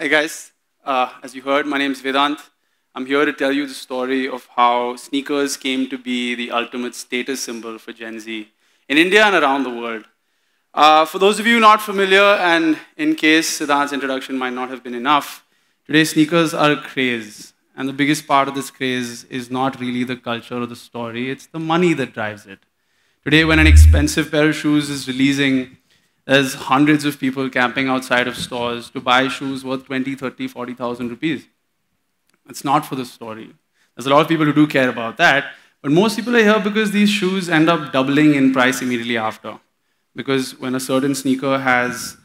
Hey guys, as you heard, my name is Vedant. I'm here to tell you the story of how sneakers came to be the ultimate status symbol for Gen Z in India and around the world. For those of you not familiar, and in case Siddhant's introduction might not have been enough, today sneakers are a craze. And the biggest part of this craze is not really the culture or the story, it's the money that drives it. Today, when an expensive pair of shoes is releasing, there's hundreds of people camping outside of stores to buy shoes worth 20, 30, 40,000 rupees. It's not for the story. There's a lot of people who do care about that, but most people are here because these shoes end up doubling in price immediately after. Because when a certain sneaker has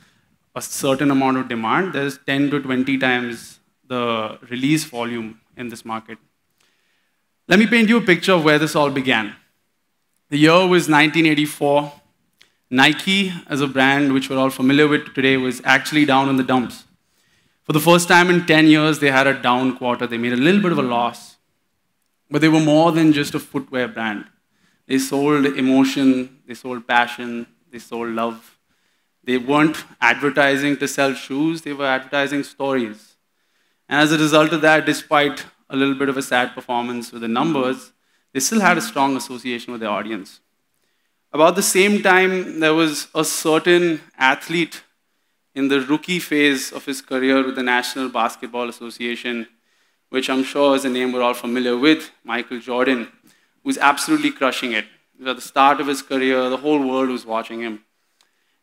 a certain amount of demand, there's 10 to 20 times the release volume in this market. Let me paint you a picture of where this all began. The year was 1984. Nike, as a brand which we're all familiar with today, was actually down in the dumps. For the first time in 10 years, they had a down quarter. They made a little bit of a loss. But they were more than just a footwear brand. They sold emotion, they sold passion, they sold love. They weren't advertising to sell shoes, they were advertising stories. And as a result of that, despite a little bit of a sad performance with the numbers, they still had a strong association with their audience. About the same time, there was a certain athlete in the rookie phase of his career with the National Basketball Association, which I'm sure is a name we're all familiar with, Michael Jordan, who's absolutely crushing it. He was at the start of his career, the whole world was watching him.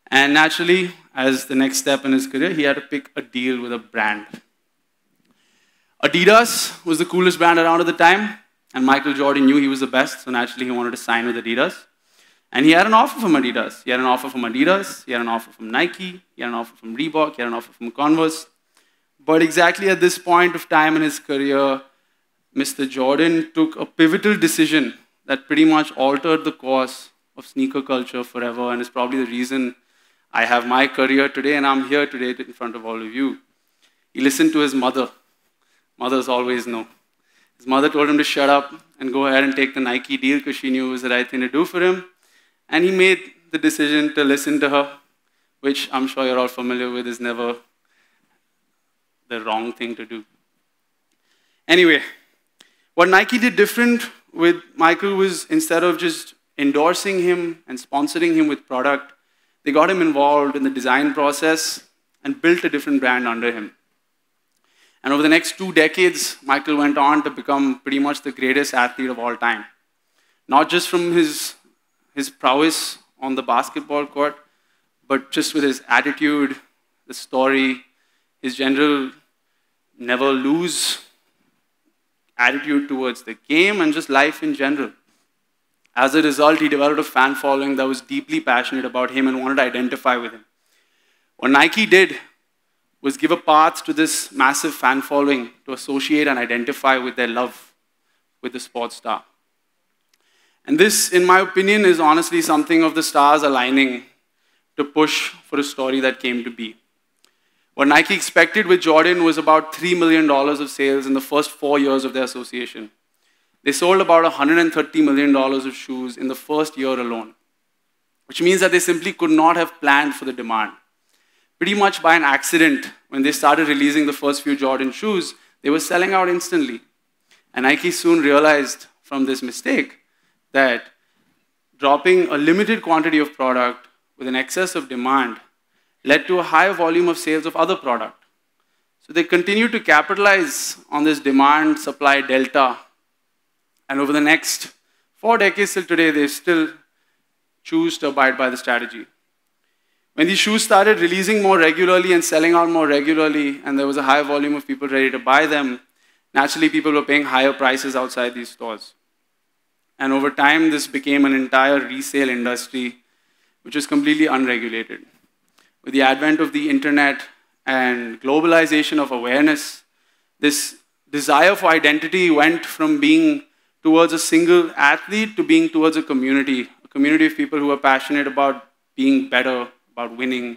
And naturally, as the next step in his career, he had to pick a deal with a brand. Adidas was the coolest brand around at the time, and Michael Jordan knew he was the best, so naturally he wanted to sign with Adidas. And he had an offer from Adidas. He had an offer from Adidas, he had an offer from Nike, he had an offer from Reebok, he had an offer from Converse. But exactly at this point of time in his career, Mr. Jordan took a pivotal decision that pretty much altered the course of sneaker culture forever, and is probably the reason I have my career today and I'm here today in front of all of you. He listened to his mother. Mothers always know. His mother told him to shut up and go ahead and take the Nike deal because she knew it was the right thing to do for him. And he made the decision to listen to her, which I'm sure you're all familiar with is never the wrong thing to do. Anyway, what Nike did different with Michael was instead of just endorsing him and sponsoring him with product, they got him involved in the design process and built a different brand under him. And over the next 2 decades, Michael went on to become pretty much the greatest athlete of all time. Not just from his prowess on the basketball court, but just with his attitude, the story, his general never lose attitude towards the game and just life in general. As a result, he developed a fan following that was deeply passionate about him and wanted to identify with him. What Nike did was give a path to this massive fan following to associate and identify with their love with the sports star. And this, in my opinion, is honestly something of the stars aligning to push for a story that came to be. What Nike expected with Jordan was about $3 million of sales in the first 4 years of their association. They sold about $130 million of shoes in the first year alone, which means that they simply could not have planned for the demand. Pretty much by an accident, when they started releasing the first few Jordan shoes, they were selling out instantly. And Nike soon realized from this mistake that dropping a limited quantity of product with an excess of demand led to a high volume of sales of other product. So they continued to capitalize on this demand-supply delta. And over the next 4 decades till today, they still choose to abide by the strategy. When these shoes started releasing more regularly and selling out more regularly, and there was a high volume of people ready to buy them, naturally people were paying higher prices outside these stores. And over time, this became an entire resale industry, which was completely unregulated. With the advent of the internet and globalization of awareness, this desire for identity went from being towards a single athlete to being towards a community of people who are passionate about being better, about winning,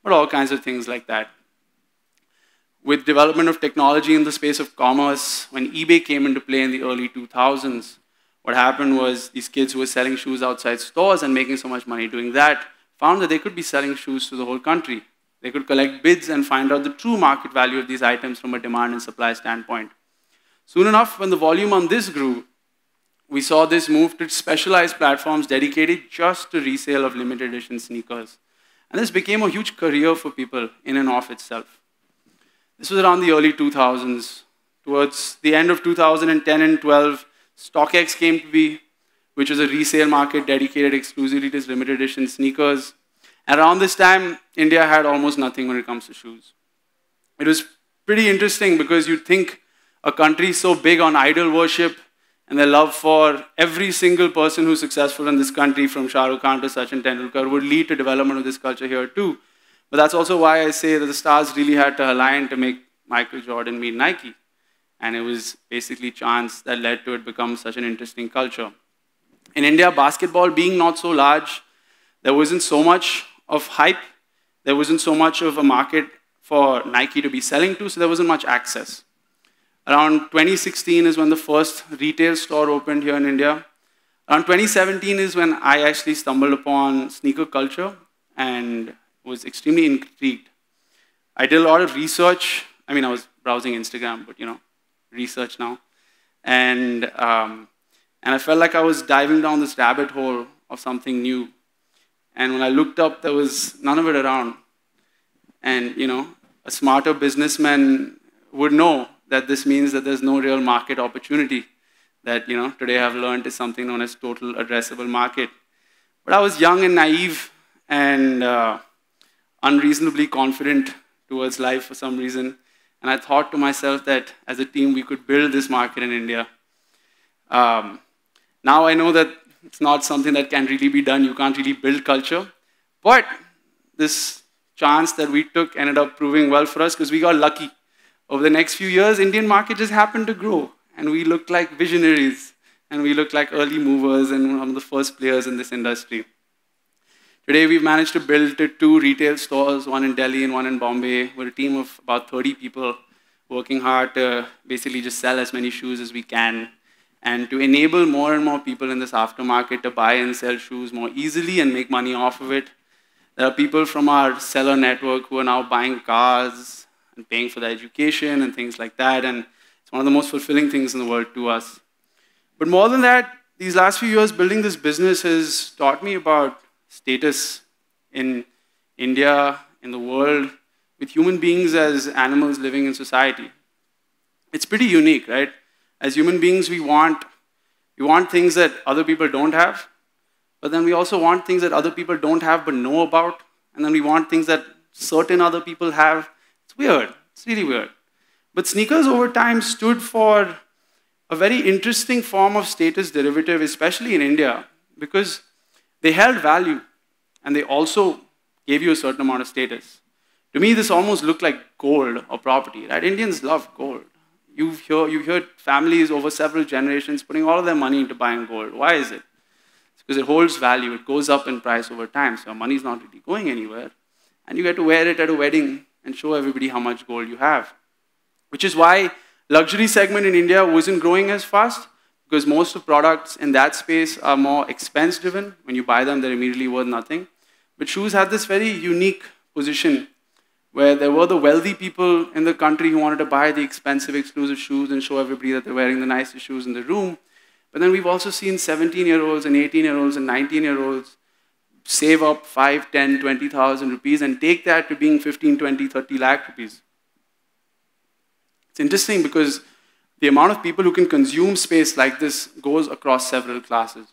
but all kinds of things like that. With development of technology in the space of commerce, when eBay came into play in the early 2000s, what happened was these kids who were selling shoes outside stores and making so much money doing that found that they could be selling shoes to the whole country. They could collect bids and find out the true market value of these items from a demand and supply standpoint. Soon enough, when the volume on this grew, we saw this move to specialized platforms dedicated just to resale of limited edition sneakers. And this became a huge career for people in and of itself. This was around the early 2000s. Towards the end of 2010 and 12, StockX came to be, which was a resale market dedicated exclusively to limited edition sneakers. Around this time, India had almost nothing when it comes to shoes. It was pretty interesting because you'd think a country so big on idol worship and their love for every single person who's successful in this country, from Shah Rukh Khan to Sachin Tendulkar, would lead to development of this culture here too. But that's also why I say that the stars really had to align to make Michael Jordan meet Nike. And it was basically chance that led to it become such an interesting culture. In India, basketball being not so large, there wasn't so much of hype. There wasn't so much of a market for Nike to be selling to, so there wasn't much access. Around 2016 is when the first retail store opened here in India. Around 2017 is when I actually stumbled upon sneaker culture and was extremely intrigued. I did a lot of research. I mean, I was browsing Instagram, but research now. And I felt like I was diving down this rabbit hole of something new. And when I looked up, there was none of it around. And, a smarter businessman would know that this means that there's no real market opportunity. That, today I've learned is something known as total addressable market. But I was young and naive and unreasonably confident towards life for some reason. And I thought to myself that as a team, we could build this market in India. Now I know that it's not something that can really be done. You can't really build culture. But this chance that we took ended up proving well for us because we got lucky. Over the next few years, Indian market just happened to grow. And we looked like visionaries. And we looked like early movers and one of the first players in this industry. Today, we've managed to build 2 retail stores, one in Delhi and one in Bombay. We're a team of about 30 people working hard to basically just sell as many shoes as we can and to enable more and more people in this aftermarket to buy and sell shoes more easily and make money off of it. There are people from our seller network who are now buying cars and paying for their education and things like that, and it's one of the most fulfilling things in the world to us. But more than that, these last few years building this business has taught me about status in India, in the world, with human beings as animals living in society. It's pretty unique, right? As human beings, we want things that other people don't have, but then we also want things that other people don't have but know about, and then we want things that certain other people have. It's weird. It's really weird. But sneakers over time stood for a very interesting form of status derivative, especially in India, because they held value, and they also gave you a certain amount of status. To me, this almost looked like gold or property, right? Indians love gold. You hear families over several generations putting all of their money into buying gold. Why is it? It's because it holds value. It goes up in price over time, so your money's not really going anywhere. And you get to wear it at a wedding and show everybody how much gold you have. Which is why luxury segment in India wasn't growing as fast, because most of products in that space are more expense-driven. When you buy them, they're immediately worth nothing. But shoes had this very unique position where there were the wealthy people in the country who wanted to buy the expensive, exclusive shoes and show everybody that they're wearing the nicest shoes in the room. But then we've also seen 17-year-olds and 18-year-olds and 19-year-olds save up 5, 10, 20,000 rupees and take that to being 15, 20, 30 lakh rupees. It's interesting because the amount of people who can consume space like this goes across several classes.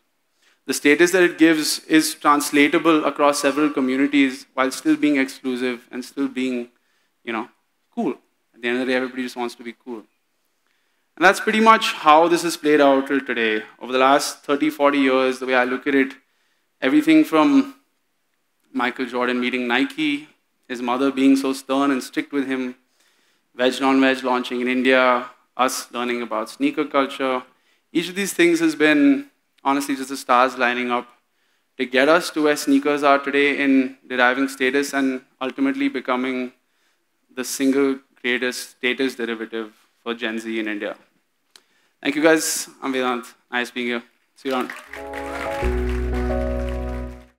The status that it gives is translatable across several communities while still being exclusive and still being, cool. At the end of the day, everybody just wants to be cool. And that's pretty much how this has played out till today. Over the last 30, 40 years, the way I look at it, everything from Michael Jordan meeting Nike, his mother being so stern and strict with him, Veg Non-Veg launching in India, us learning about sneaker culture. Each of these things has been, honestly, just the stars lining up to get us to where sneakers are today in deriving status and ultimately becoming the single greatest status derivative for Gen Z in India. Thank you guys. I'm Vedant. Nice being here. See you around.